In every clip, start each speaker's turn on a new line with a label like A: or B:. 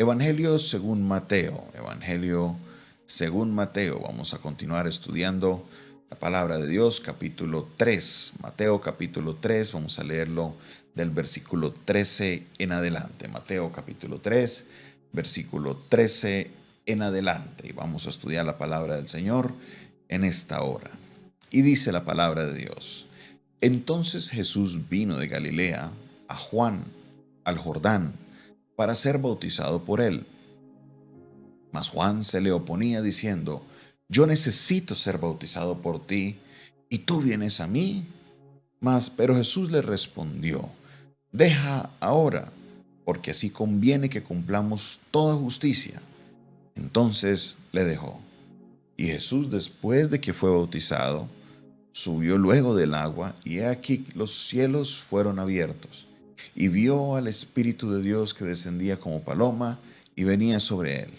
A: Evangelio según Mateo. Evangelio según Mateo. Vamos a continuar estudiando la palabra de Dios, capítulo 3. Mateo capítulo 3, vamos a leerlo del versículo 13 en adelante. Mateo capítulo 3, versículo 13 en adelante. Y vamos a estudiar la palabra del Señor en esta hora. Y dice la palabra de Dios: Entonces Jesús vino de Galilea a Juan, al Jordán, para ser bautizado por él. Mas Juan se le oponía diciendo: Yo necesito ser bautizado por ti, ¿y tú vienes a mí? Pero Jesús le respondió: Deja ahora, porque así conviene que cumplamos toda justicia. Entonces le dejó. Y Jesús, después de que fue bautizado, subió luego del agua, y he aquí los cielos fueron abiertos, y vio al Espíritu de Dios que descendía como paloma y venía sobre él.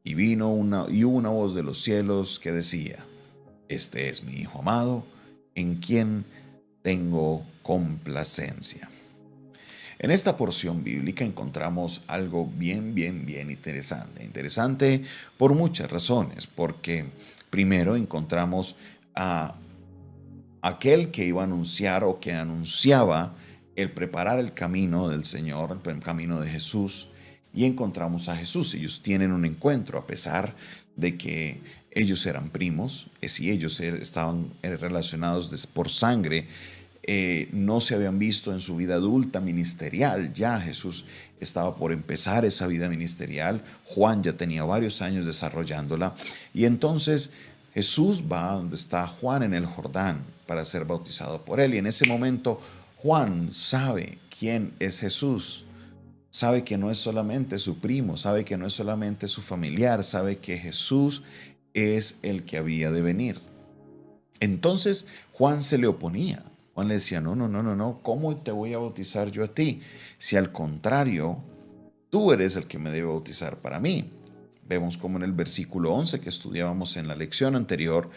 A: Y hubo una voz de los cielos que decía: Este es mi Hijo amado, en quien tengo complacencia. En esta porción bíblica encontramos algo bien interesante. Interesante por muchas razones, porque primero encontramos a aquel que iba a anunciar o que anunciaba el preparar el camino del Señor, el camino de Jesús, y encontramos a Jesús. Ellos tienen un encuentro, a pesar de que ellos eran primos, si ellos estaban relacionados por sangre, no se habían visto en su vida adulta ministerial. Ya Jesús estaba por empezar esa vida ministerial, Juan ya tenía varios años desarrollándola, y entonces Jesús va donde está Juan en el Jordán para ser bautizado por él, y en ese momento Juan sabe quién es Jesús. Sabe que no es solamente su primo, sabe que no es solamente su familiar, sabe que Jesús es el que había de venir. Entonces Juan se le oponía. Juan le decía: no, ¿cómo te voy a bautizar yo a ti? Si al contrario, tú eres el que me debe bautizar para mí. Vemos como en el versículo 11 que estudiábamos en la lección anterior,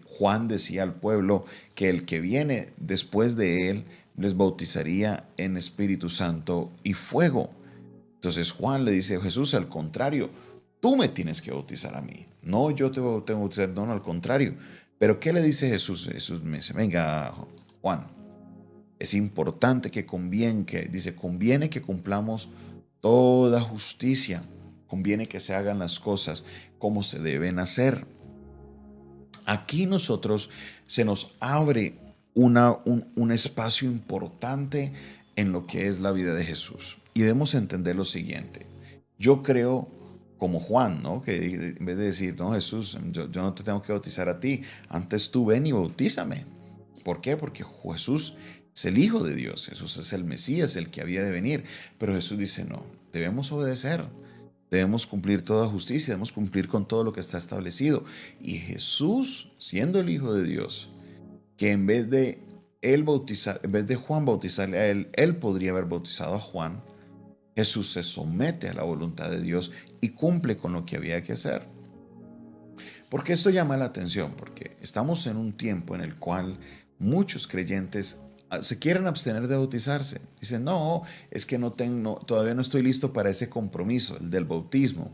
A: Juan decía al pueblo que el que viene después de él les bautizaría en Espíritu Santo y fuego. Entonces Juan le dice a Jesús: al contrario, tú me tienes que bautizar a mí. No, yo te tengo que bautizar, no, al contrario. Pero ¿qué le dice Jesús? Jesús me dice: venga, Juan, es importante conviene que cumplamos toda justicia. Conviene que se hagan las cosas como se deben hacer. Aquí se nos abre un espacio importante en lo que es la vida de Jesús. Y debemos entender lo siguiente. Yo creo, como Juan, ¿no?, que en vez de decir: no, Jesús, yo no te tengo que bautizar a ti, antes tú ven y bautízame. ¿Por qué? Porque Jesús es el Hijo de Dios, Jesús es el Mesías, el que había de venir. Pero Jesús dice: no, debemos obedecer. Debemos cumplir toda justicia, debemos cumplir con todo lo que está establecido. Y Jesús, siendo el Hijo de Dios, que en vez de Juan bautizarle a él podría haber bautizado a Juan. Jesús se somete a la voluntad de Dios y cumple con lo que había que hacer. ¿Por qué esto llama la atención? Porque estamos en un tiempo en el cual muchos creyentes se quieren abstener de bautizarse. Dicen: no, es que todavía no estoy listo para ese compromiso, el del bautismo.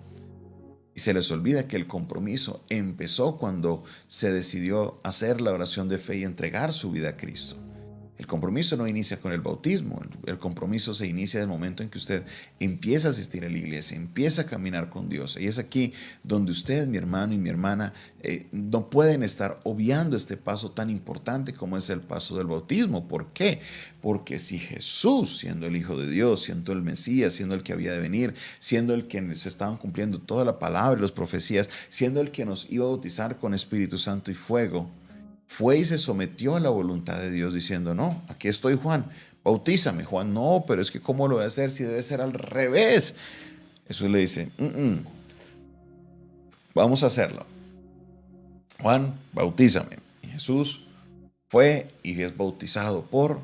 A: Y se les olvida que el compromiso empezó cuando se decidió hacer la oración de fe y entregar su vida a Cristo. El compromiso no inicia con el bautismo, el compromiso se inicia del momento en que usted empieza a asistir a la iglesia, empieza a caminar con Dios. Y es aquí donde usted, mi hermano y mi hermana, no pueden estar obviando este paso tan importante como es el paso del bautismo. ¿Por qué? Porque si Jesús, siendo el Hijo de Dios, siendo el Mesías, siendo el que había de venir, siendo el que se estaban cumpliendo toda la palabra y las profecías, siendo el que nos iba a bautizar con Espíritu Santo y fuego, fue y se sometió a la voluntad de Dios diciendo: no, aquí estoy, Juan, bautízame. Juan: no, pero es que ¿cómo lo voy a hacer si debe ser al revés? Jesús le dice: vamos a hacerlo. Juan, bautízame. Y Jesús fue y es bautizado por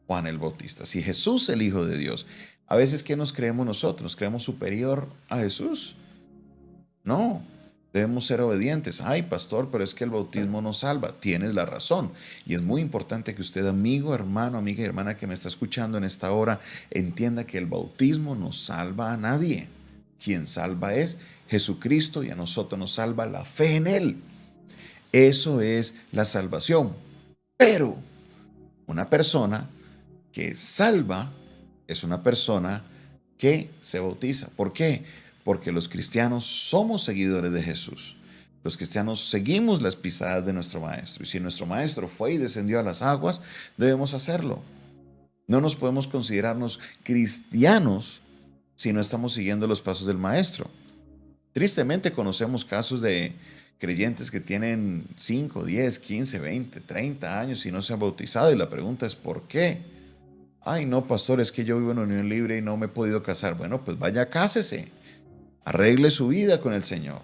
A: Juan el Bautista. Si Jesús, el Hijo de Dios, a veces, ¿qué nos creemos nosotros? ¿Nos creemos superior a Jesús? No. Debemos ser obedientes. Ay, pastor, pero es que el bautismo no salva. Tienes la razón. Y es muy importante que usted, amigo, hermano, amiga y hermana que me está escuchando en esta hora, entienda que el bautismo no salva a nadie. Quien salva es Jesucristo y a nosotros nos salva la fe en Él. Eso es la salvación. Pero una persona que salva es una persona que se bautiza. ¿Por qué? Porque los cristianos somos seguidores de Jesús. Los cristianos seguimos las pisadas de nuestro Maestro. Y si nuestro Maestro fue y descendió a las aguas, debemos hacerlo. No nos podemos considerarnos cristianos si no estamos siguiendo los pasos del Maestro. Tristemente conocemos casos de creyentes que tienen 5, 10, 15, 20, 30 años y no se han bautizado, y la pregunta es ¿por qué? Ay, no, pastor, es que yo vivo en unión libre y no me he podido casar. Bueno, pues vaya, cásese, arregle su vida con el Señor.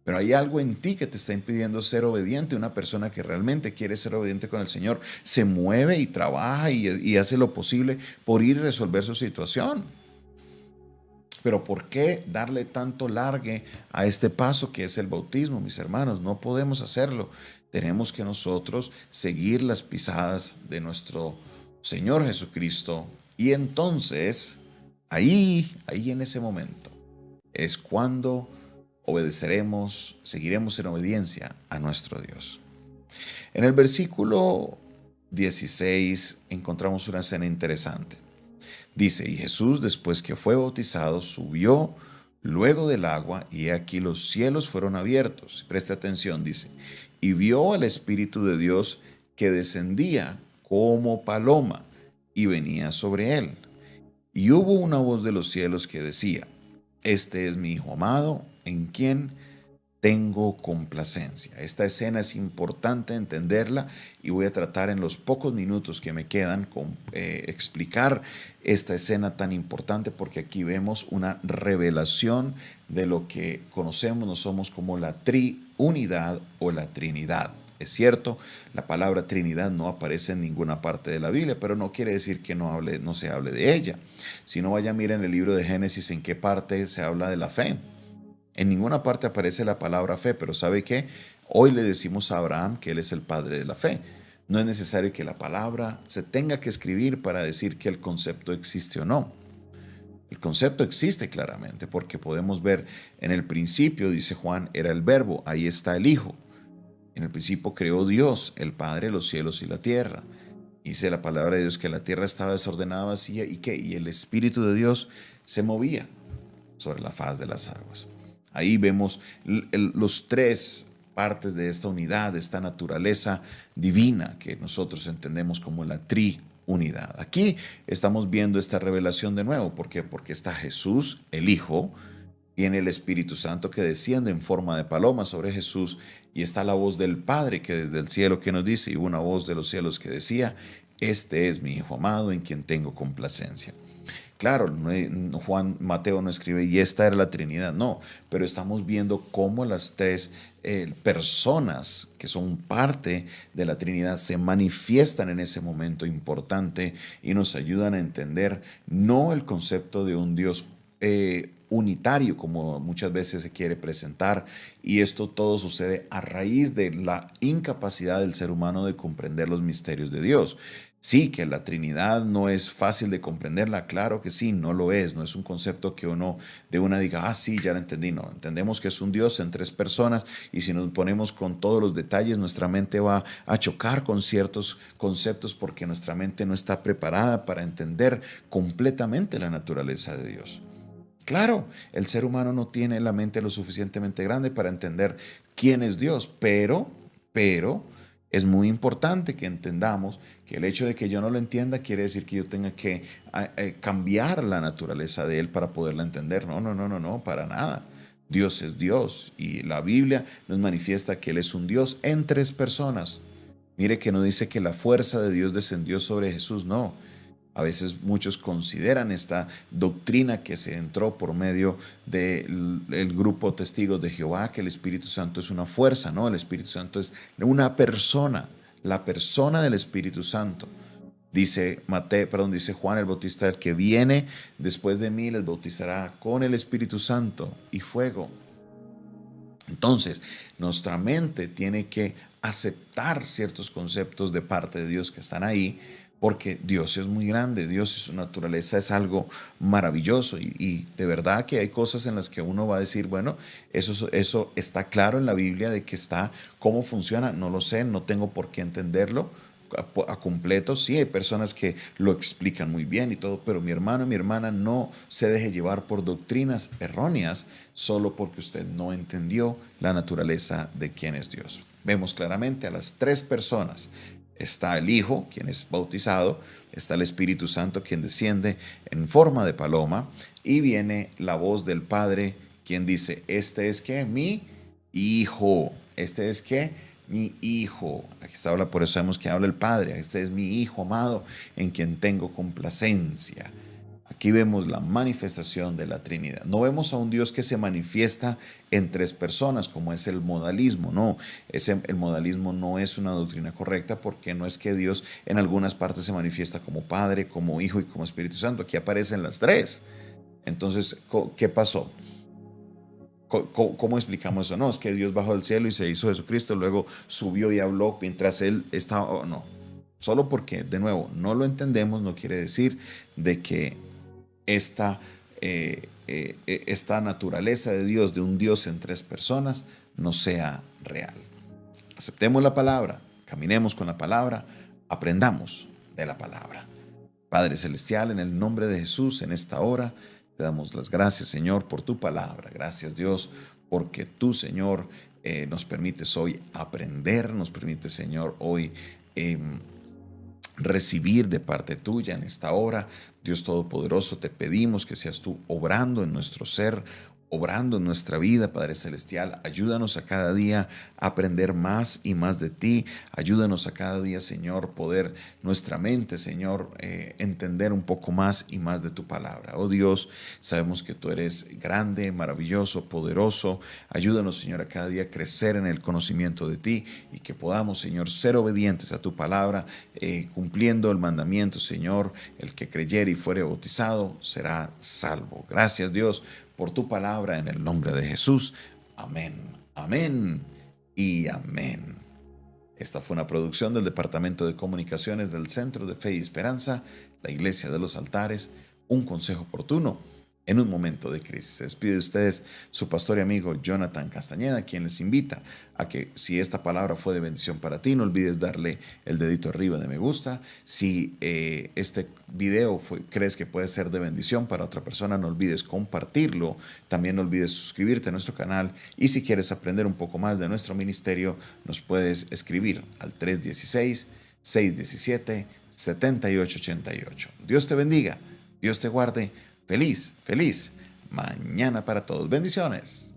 A: Pero hay algo en ti que te está impidiendo ser obediente. Una persona que realmente quiere ser obediente con el Señor se mueve y trabaja y hace lo posible por ir y resolver su situación. Pero ¿por qué darle tanto largue a este paso que es el bautismo, mis hermanos? No podemos hacerlo. Tenemos que nosotros seguir las pisadas de nuestro Señor Jesucristo. Y entonces, ahí en ese momento, es cuando obedeceremos, seguiremos en obediencia a nuestro Dios. En el versículo 16 encontramos una escena interesante. Dice, y Jesús, después que fue bautizado, subió luego del agua, y he aquí los cielos fueron abiertos. Preste atención, dice, y vio al Espíritu de Dios que descendía como paloma y venía sobre él. Y hubo una voz de los cielos que decía, este es mi Hijo amado, en quien tengo complacencia. Esta escena es importante entenderla y voy a tratar en los pocos minutos que me quedan explicar esta escena tan importante, porque aquí vemos una revelación de lo que conocemos nosotros como la triunidad o la Trinidad. Es cierto, la palabra Trinidad no aparece en ninguna parte de la Biblia, pero no quiere decir que no se hable de ella. Si no, vaya, miren el libro de Génesis en qué parte se habla de la fe. En ninguna parte aparece la palabra fe, pero ¿sabe qué? Hoy le decimos a Abraham que él es el padre de la fe. No es necesario que la palabra se tenga que escribir para decir que el concepto existe o no. El concepto existe claramente porque podemos ver en el principio, dice Juan, era el verbo, ahí está el Hijo. En el principio creó Dios, el Padre, los cielos y la tierra. Dice la palabra de Dios que la tierra estaba desordenada, vacía, y el Espíritu de Dios se movía sobre la faz de las aguas. Ahí vemos los tres partes de esta unidad, de esta naturaleza divina que nosotros entendemos como la triunidad. Aquí estamos viendo esta revelación de nuevo. ¿Por qué? Porque está Jesús, el Hijo, viene el Espíritu Santo que desciende en forma de paloma sobre Jesús, y está la voz del Padre que desde el cielo que nos dice, y una voz de los cielos que decía, este es mi Hijo amado en quien tengo complacencia. Claro, Mateo no escribe, y esta era la Trinidad, no, pero estamos viendo cómo las tres personas que son parte de la Trinidad se manifiestan en ese momento importante y nos ayudan a entender no el concepto de un Dios unitario como muchas veces se quiere presentar, y esto todo sucede a raíz de la incapacidad del ser humano de comprender los misterios de Dios. Sí, que la Trinidad no es fácil de comprenderla, claro que sí, no lo es, no es un concepto que uno de una diga, ah, sí, ya lo entendí, no, entendemos que es un Dios en tres personas, y si nos ponemos con todos los detalles, nuestra mente va a chocar con ciertos conceptos porque nuestra mente no está preparada para entender completamente la naturaleza de Dios. Claro, el ser humano no tiene la mente lo suficientemente grande para entender quién es Dios, pero es muy importante que entendamos que el hecho de que yo no lo entienda quiere decir que yo tenga que cambiar la naturaleza de Él para poderla entender. No, para nada. Dios es Dios, y la Biblia nos manifiesta que Él es un Dios en tres personas. Mire que no dice que la fuerza de Dios descendió sobre Jesús, no. A veces muchos consideran esta doctrina que se entró por medio del grupo Testigos de Jehová, que el Espíritu Santo es una fuerza, ¿no? El Espíritu Santo es una persona, la persona del Espíritu Santo. Dice Juan el Bautista, el que viene después de mí les bautizará con el Espíritu Santo y fuego. Entonces, nuestra mente tiene que aceptar ciertos conceptos de parte de Dios que están ahí, porque Dios es muy grande, Dios y su naturaleza es algo maravilloso y de verdad que hay cosas en las que uno va a decir, bueno, eso está claro en la Biblia de que está, cómo funciona, no lo sé, no tengo por qué entenderlo a completo. Sí, hay personas que lo explican muy bien y todo, pero mi hermano y mi hermana no se deje llevar por doctrinas erróneas solo porque usted no entendió la naturaleza de quién es Dios. Vemos claramente a las tres personas. Está el Hijo, quien es bautizado, está el Espíritu Santo, quien desciende en forma de paloma, y viene la voz del Padre, quien dice, este es que mi Hijo, este es que mi Hijo. Aquí está habla, por eso sabemos que habla el Padre, este es mi Hijo amado, en quien tengo complacencia. Aquí vemos la manifestación de la Trinidad. No vemos a un Dios que se manifiesta en tres personas, como es el modalismo. No, el modalismo no es una doctrina correcta porque no es que Dios en algunas partes se manifiesta como Padre, como Hijo y como Espíritu Santo. Aquí aparecen las tres. Entonces, ¿qué pasó? ¿Cómo explicamos eso? No, es que Dios bajó del cielo y se hizo Jesucristo, luego subió y habló mientras Él estaba... Oh, no, solo porque, de nuevo, no lo entendemos, no quiere decir de que esta naturaleza de Dios, de un Dios en tres personas, no sea real. Aceptemos la palabra, caminemos con la palabra, aprendamos de la palabra. Padre Celestial, en el nombre de Jesús, en esta hora, te damos las gracias, Señor, por tu palabra. Gracias, Dios, porque tú, Señor, nos permites hoy aprender, nos permites, Señor, hoy recibir de parte tuya en esta hora. Dios Todopoderoso, te pedimos que seas tú obrando en nuestro ser, obrando en nuestra vida, Padre Celestial. Ayúdanos a cada día a aprender más y más de ti. Ayúdanos a cada día, Señor, poder nuestra mente, Señor, entender un poco más y más de tu palabra. Oh Dios, sabemos que tú eres grande, maravilloso, poderoso. Ayúdanos, Señor, a cada día crecer en el conocimiento de ti y que podamos, Señor, ser obedientes a tu palabra, cumpliendo el mandamiento, Señor. El que creyere y fuere bautizado será salvo. Gracias, Dios, por tu palabra en el nombre de Jesús. Amén, amén y amén. Esta fue una producción del Departamento de Comunicaciones del Centro de Fe y Esperanza, la Iglesia de los Altares, un consejo oportuno en un momento de crisis. Se despide de ustedes su pastor y amigo Jonathan Castañeda, quien les invita a que, si esta palabra fue de bendición para ti, no olvides darle el dedito arriba de me gusta. Si este video crees que puede ser de bendición para otra persona, no olvides compartirlo. También no olvides suscribirte a nuestro canal. Y si quieres aprender un poco más de nuestro ministerio, nos puedes escribir al 316-617-7888. Dios te bendiga, Dios te guarde. Feliz, feliz mañana para todos. Bendiciones.